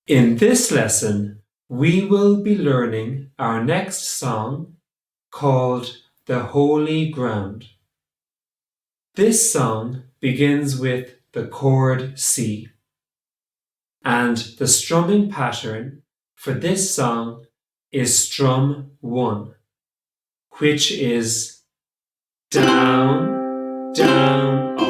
In this lesson, we will be learning our next song called The Holy Ground. This song begins with the chord C, and the strumming pattern for this song is strum 1, which is down, down, up.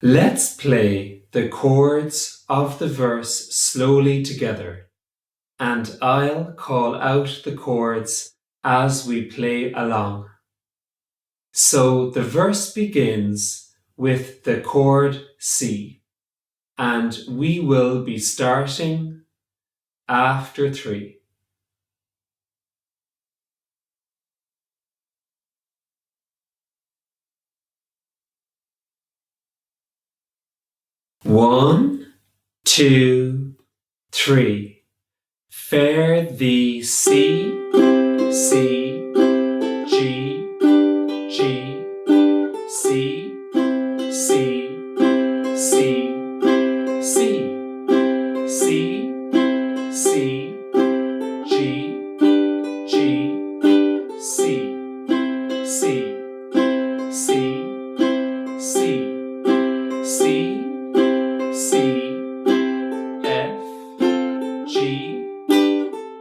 Let's play the chords of the verse slowly together, and I'll call out the chords as we play along. So the verse begins with the chord C, and we will be starting after 3. One, 2, 3. Fare thee C, C, G, G, C, C, C, C, C, C, G, G, C, C, C, C, C, C, F, G,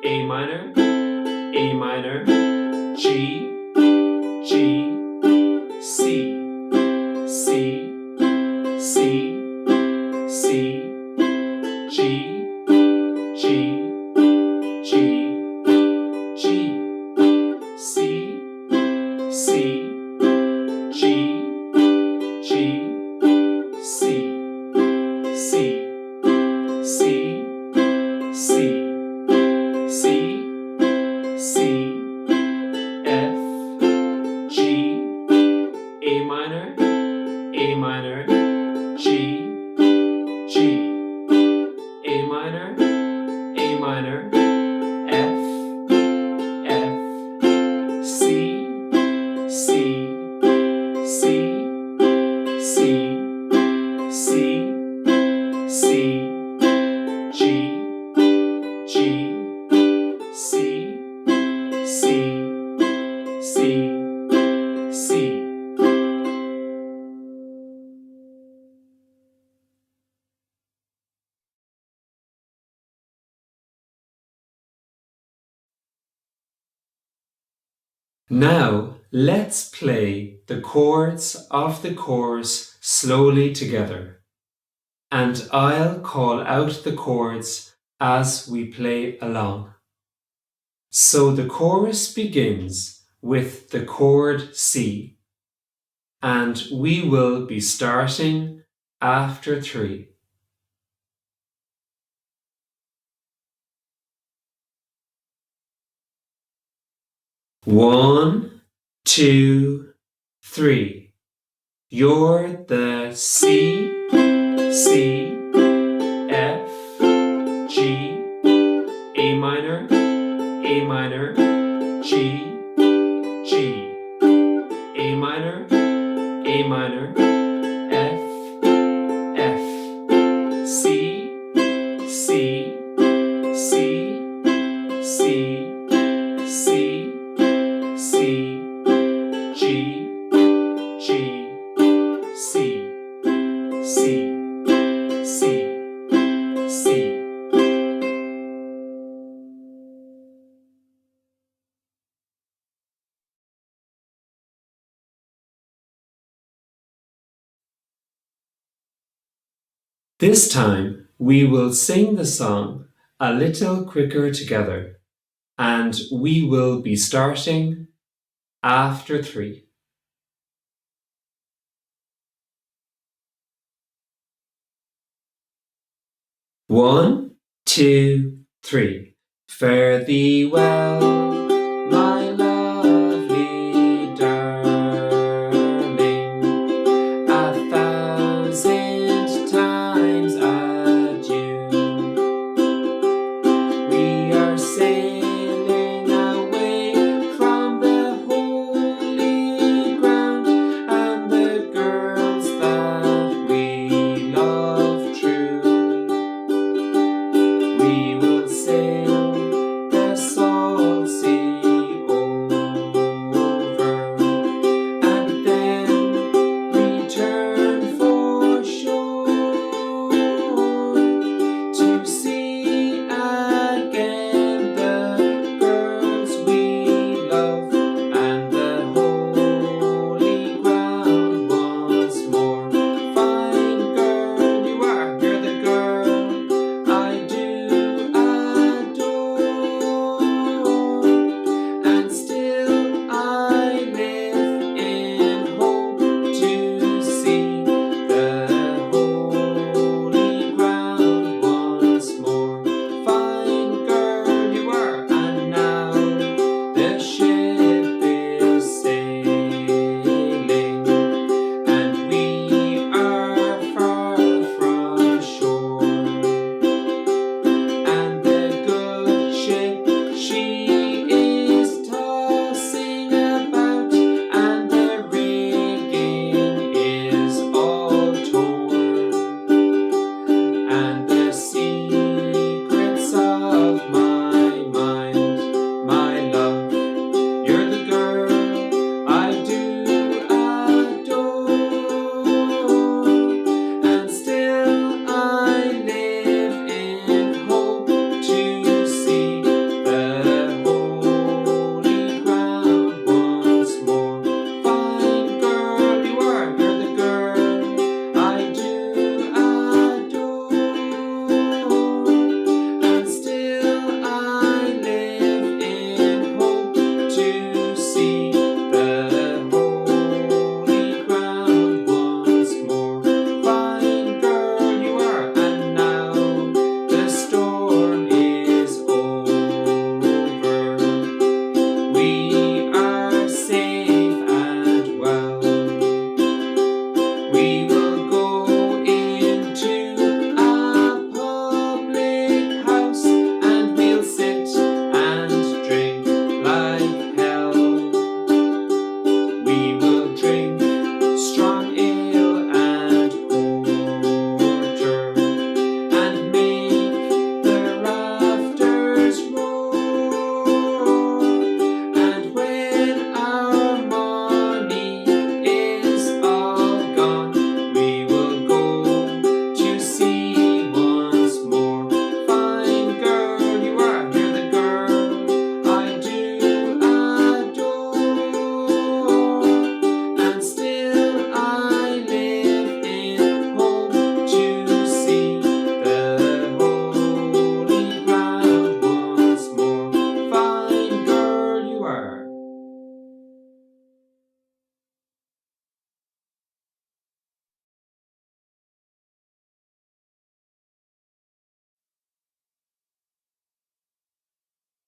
A minor, G, G, C, C, C, C, G, G, G, G, C, C, G, G, C, C, C, C, C, C, F, G, A minor, G, G, A minor, F, F, C, C, C, C, C, C, G, G, C, C, C, C. Now let's play the chords of the chorus slowly together, and I'll call out the chords as we play along. So the chorus begins with the chord C, and we will be starting after 3. One, 2, 3. You're the C, C, F, G, A minor, G, G, A minor, F, F, C, C, C, C, C, C, G, G, C, C, C, C. This time we will sing the song a little quicker together, and we will be starting after 3. One, 2, 3. Fare thee well, my lovely darling, 1,000 times adieu. We are sailing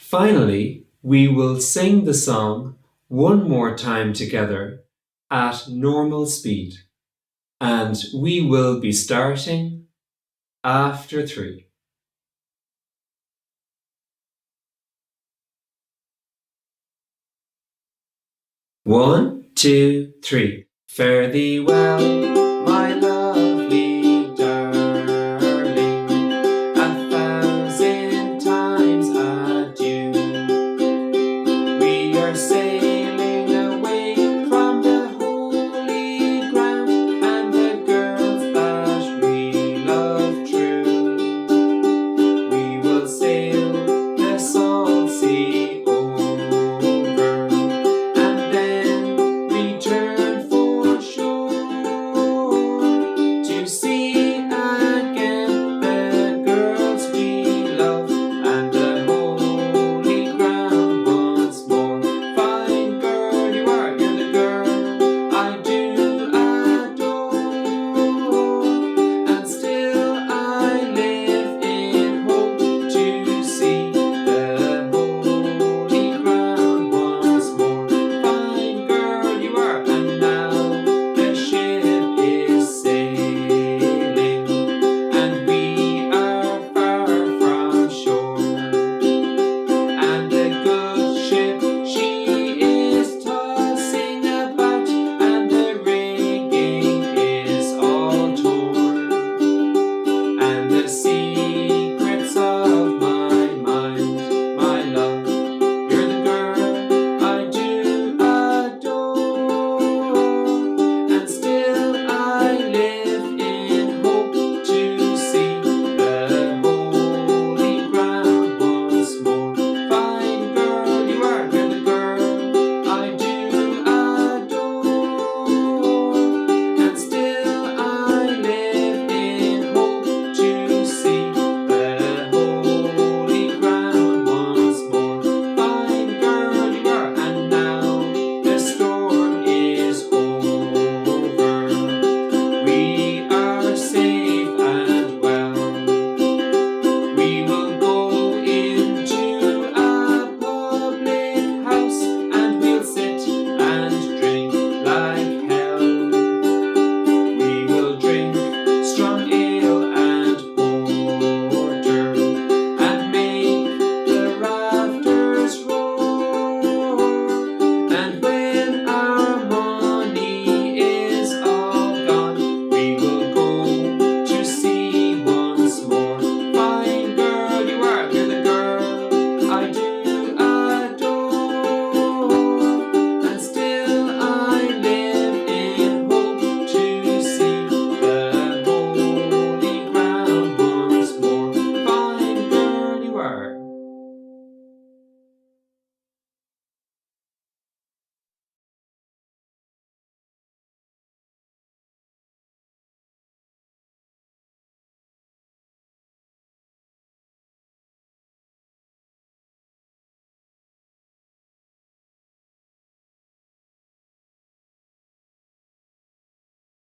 Finally, we will sing the song one more time together at normal speed, and we will be starting after 3. 1, 2, 3. Fare thee well.